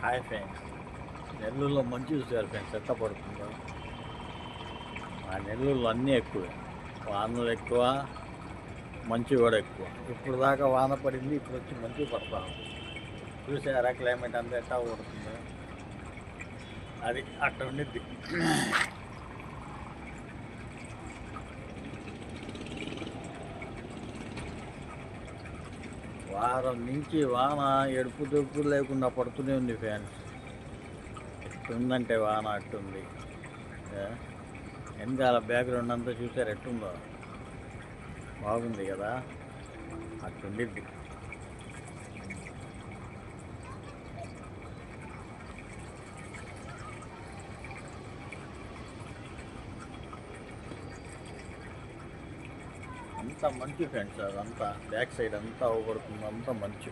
Hi friends, నెల్లూరులో మంచు చూసారు ఫ్రెండ్స్ ఎంత పడుతుందో. ఆ నెల్లూరులో అన్నీ ఎక్కువే, వానలు ఎక్కువ, మంచు కూడా ఎక్కువ. ఇప్పుడు దాకా వాన పడింది, ఇప్పుడు వచ్చి మంచు పడతా ఉంది. చూసారా క్లైమేట్ అంతా ఎట్టా పడుతుందో, అది అట్ట ఉండిద్ది. వారం నుంచి వాన ఎడుపు దొడుపు లేకుండా పడుతూనే ఉంది ఫ్రెండ్స్. ఎట్టుందంటే వాన అట్టుంది. వెనకాల బ్యాక్గ్రౌండ్ అంతా చూసారు ఎట్టుందో, బాగుంది కదా, అట్టుండిద్ది. అంతా మంచు ఫ్రెండ్స్, అదంతా బ్యాక్ సైడ్ అంతా అవపడుతుంది, అంతా మంచు.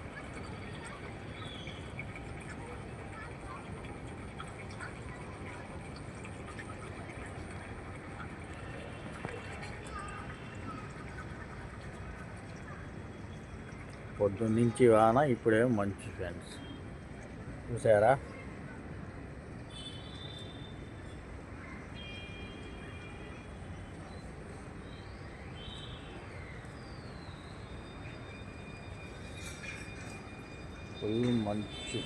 పొద్దున్నుంచి వాన, ఇప్పుడేమో మంచు ఫ్రెండ్స్, చూసారా. ఫుల్ మంచు.